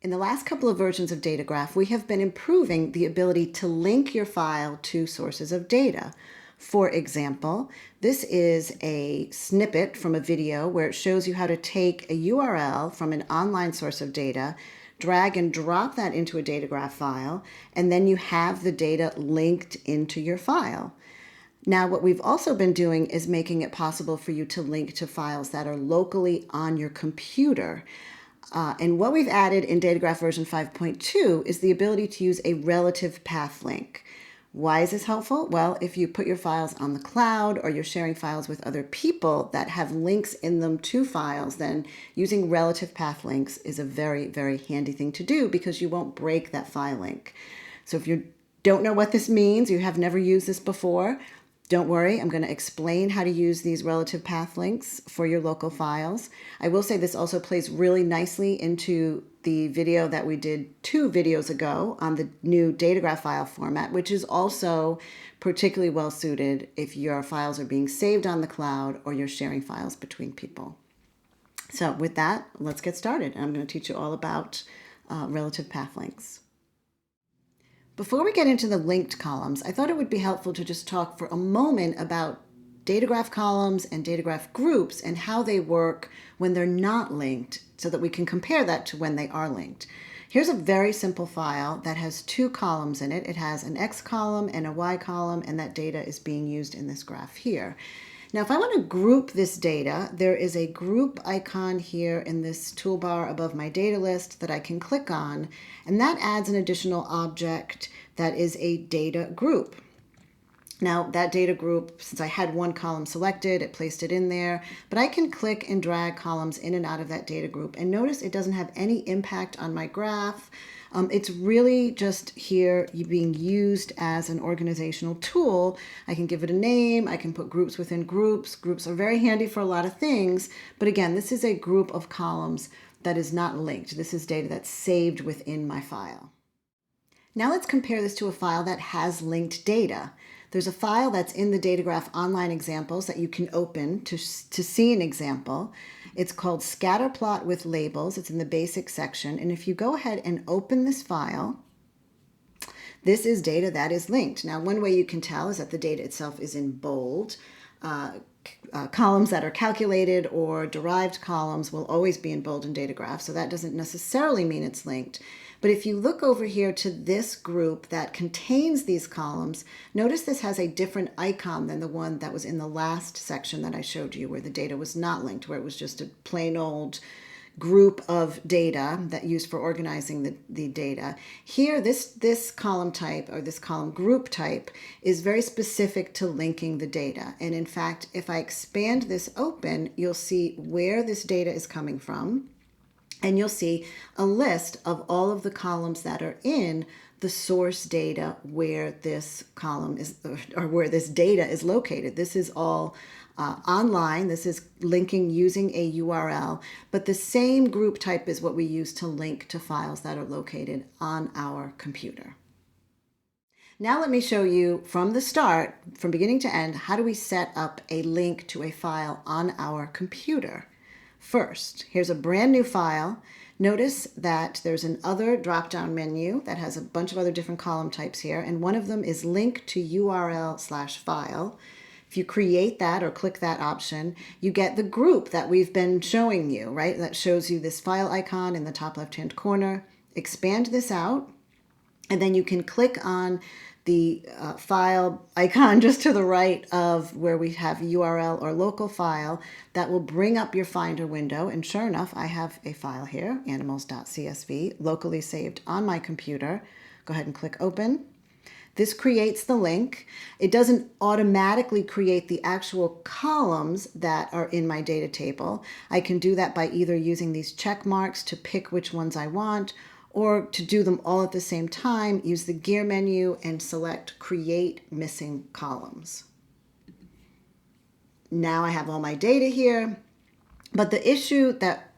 In the last couple of versions of DataGraph, we have been improving the ability to link your file to sources of data. For example, this is a snippet from a video where it shows you how to take a URL from an online source of data, drag and drop that into a DataGraph file, and then you have the data linked into your file. Now, what we've also been doing is making it possible for you to link to files that are locally on your computer. And what we've added in DataGraph version 5.2 is the ability to use a relative path link. Why is this helpful? Well, if you put your files on the cloud or you're sharing files with other people that have links in them to files, then using relative path links is a very, very handy thing to do because you won't break that file link. So if you don't know what this means, you have never used this before, don't worry, I'm going to explain how to use these relative path links for your local files. I will say this also plays really nicely into the video that we did 2 videos ago on the new DataGraph file format, which is also particularly well suited if your files are being saved on the cloud or you're sharing files between people. So with that, let's get started. I'm going to teach you all about relative path links. Before we get into the linked columns, I thought it would be helpful to just talk for a moment about DataGraph columns and DataGraph groups and how they work when they're not linked so that we can compare that to when they are linked. Here's a very simple file that has 2 columns in it. It has an X column and a Y column, and that data is being used in this graph here. Now, if I want to group this data, there is a group icon here in this toolbar above my data list that I can click on, and that adds an additional object that is a data group. Now, that data group, since I had one column selected, it placed it in there, but I can click and drag columns in and out of that data group, and notice it doesn't have any impact on my graph. It's really just here being used as an organizational tool. I can give it a name, I can put groups within groups. Groups are very handy for a lot of things, but again, this is a group of columns that is not linked. This is data that's saved within my file. Now let's compare this to a file that has linked data. There's a file that's in the DataGraph online examples that you can open to see an example. It's called Scatterplot with Labels. It's in the basic section. And if you go ahead and open this file, this is data that is linked. Now, one way you can tell is that the data itself is in bold. Columns that are calculated or derived columns will always be in bold in DataGraph, so that doesn't necessarily mean it's linked. But if you look over here to this group that contains these columns, notice this has a different icon than the one that was in the last section that I showed you where the data was not linked, where it was just a plain old group of data that used for organizing the data. Here, this column type or this column group type is very specific to linking the data. And in fact, if I expand this open, you'll see where this data is coming from. And you'll see a list of all of the columns that are in the source data where this column is, or where this data is located. This is all online. This is linking using a URL, but the same group type is what we use to link to files that are located on our computer. Now let me show you from the start, from beginning to end, how do we set up a link to a file on our computer. First, here's a brand new file. Notice that there's an other drop-down menu that has a bunch of other different column types here, and one of them is link to URL/file. If you create that or click that option, you get the group that we've been showing you, right? That shows you this file icon in the top left-hand corner. Expand this out, and then you can click on the file icon just to the right of where we have URL or local file. That will bring up your Finder window, and sure enough, I have a file here, animals.csv, locally saved on my computer. Go ahead and click open. This creates the link. It doesn't automatically create the actual columns that are in my data table. I can do that by either using these check marks to pick which ones I want, or to do them all at the same time, use the gear menu and select Create Missing Columns. Now I have all my data here, but the issue that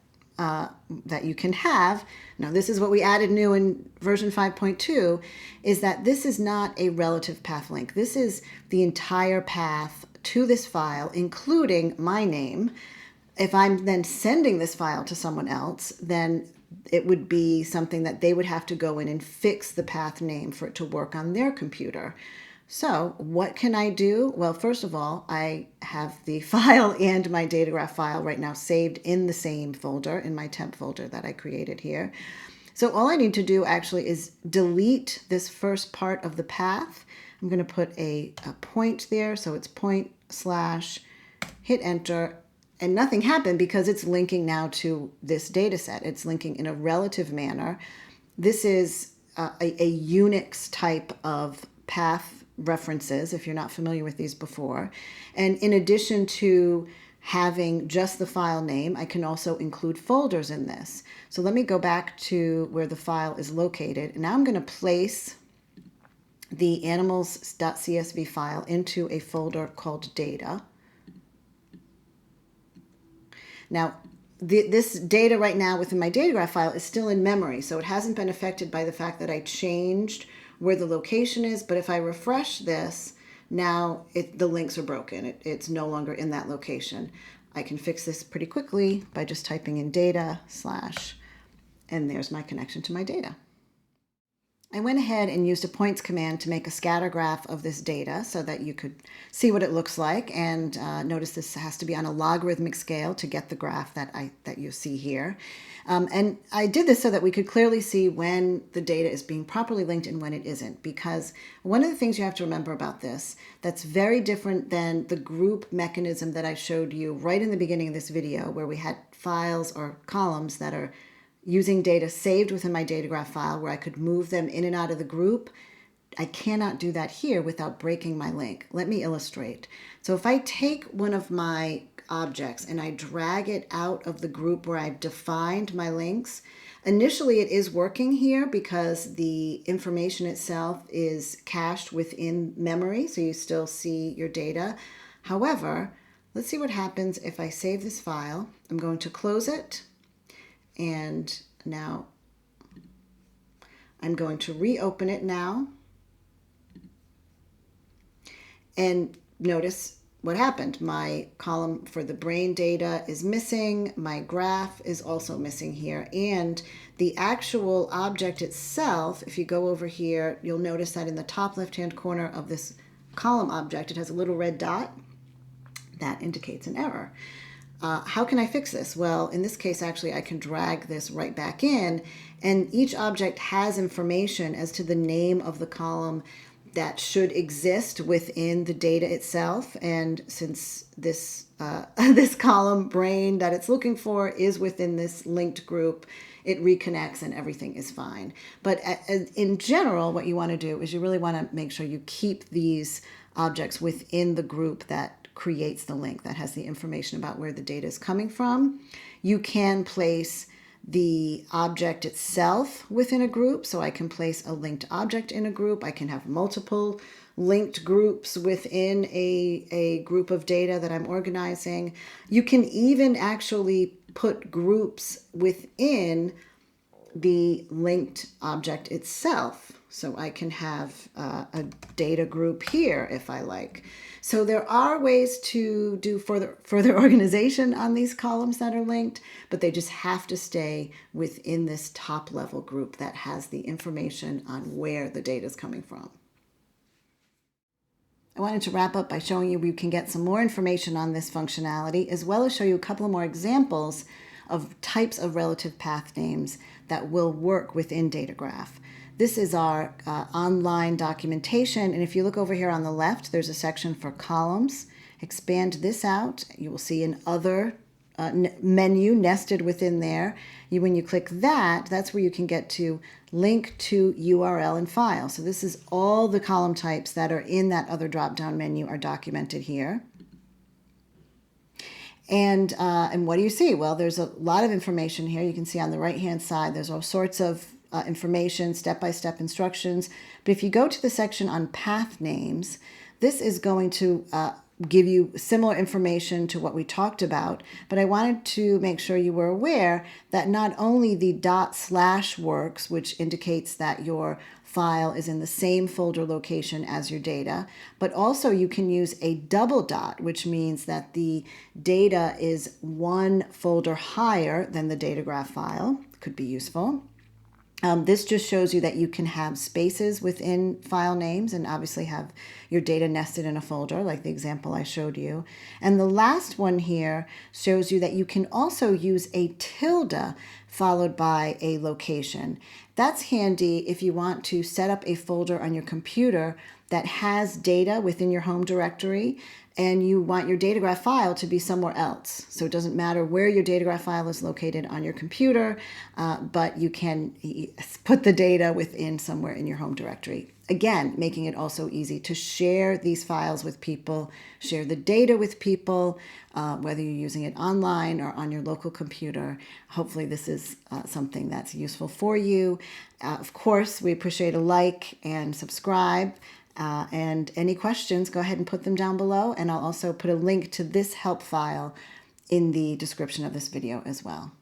you can have, now this is what we added new in version 5.2, is that this is not a relative path link. This is the entire path to this file, including my name. If I'm then sending this file to someone else, then it would be something that they would have to go in and fix the path name for it to work on their computer. So what can I do? Well, first of all, I have the file and my DataGraph file right now saved in the same folder, in my temp folder that I created here. So all I need to do actually is delete this first part of the path. I'm going to put a point there, so it's point slash, hit enter, and nothing happened because it's linking now to this data set. It's linking in a relative manner. This is a Unix type of path references, if you're not familiar with these before. And in addition to having just the file name, I can also include folders in this. So let me go back to where the file is located. And now I'm going to place the animals.csv file into a folder called data. Now, this data right now within my DataGraph file is still in memory, so it hasn't been affected by the fact that I changed where the location is. But if I refresh this, now the links are broken. It's no longer in that location. I can fix this pretty quickly by just typing in data slash, and there's my connection to my data. I went ahead and used a points command to make a scatter graph of this data so that you could see what it looks like. And notice this has to be on a logarithmic scale to get the graph that you see here. And I did this so that we could clearly see when the data is being properly linked and when it isn't. Because one of the things you have to remember about this that's very different than the group mechanism that I showed you right in the beginning of this video, where we had files or columns that are using data saved within my DataGraph file where I could move them in and out of the group. I cannot do that here without breaking my link. Let me illustrate. So if I take one of my objects and I drag it out of the group where I've defined my links, initially it is working here because the information itself is cached within memory, so you still see your data. However, let's see what happens if I save this file. I'm going to close it. And now I'm going to reopen it now. And notice what happened. My column for the brain data is missing. My graph is also missing here. And the actual object itself, if you go over here, you'll notice that in the top left-hand corner of this column object, it has a little red dot. That indicates an error. How can I fix this? Well, in this case, actually, I can drag this right back in, and each object has information as to the name of the column that should exist within the data itself. And since this, this column, brain, that it's looking for is within this linked group, it reconnects and everything is fine. But in general, what you want to do is you really want to make sure you keep these objects within the group that creates the link, that has the information about where the data is coming from. You can place the object itself within a group. So I can place a linked object in a group. I can have multiple linked groups within a group of data that I'm organizing. You can even actually put groups within the linked object itself. So I can have a data group here if I like. So there are ways to do further organization on these columns that are linked, but they just have to stay within this top level group that has the information on where the data is coming from. I wanted to wrap up by showing you can get some more information on this functionality, as well as show you a couple of more examples of types of relative path names that will work within DataGraph. This is our online documentation, and if you look over here on the left, there's a section for columns. Expand this out, you will see an other menu nested within there. When you click that, that's where you can get to link to URL and file. So this is all the column types that are in that other drop-down menu are documented here. And what do you see? Well, there's a lot of information here. You can see on the right-hand side, there's all sorts of information, step-by-step instructions. But if you go to the section on path names, this is going to give you similar information to what we talked about. But I wanted to make sure you were aware that not only the // works, which indicates that your file is in the same folder location as your data, but also you can use a double dot, which means that the data is one folder higher than the DataGraph file. could be useful. This just shows you that you can have spaces within file names and obviously have your data nested in a folder like the example I showed you. And the last one here shows you that you can also use a tilde followed by a location. That's handy if you want to set up a folder on your computer that has data within your home directory and you want your DataGraph file to be somewhere else. So it doesn't matter where your DataGraph file is located on your computer, but you can put the data within somewhere in your home directory. Again, making it also easy to share these files with people, share the data with people, whether you're using it online or on your local computer. Hopefully this is something that's useful for you. Of course, we appreciate a like and subscribe. And any questions, go ahead and put them down below. And I'll also put a link to this help file in the description of this video as well.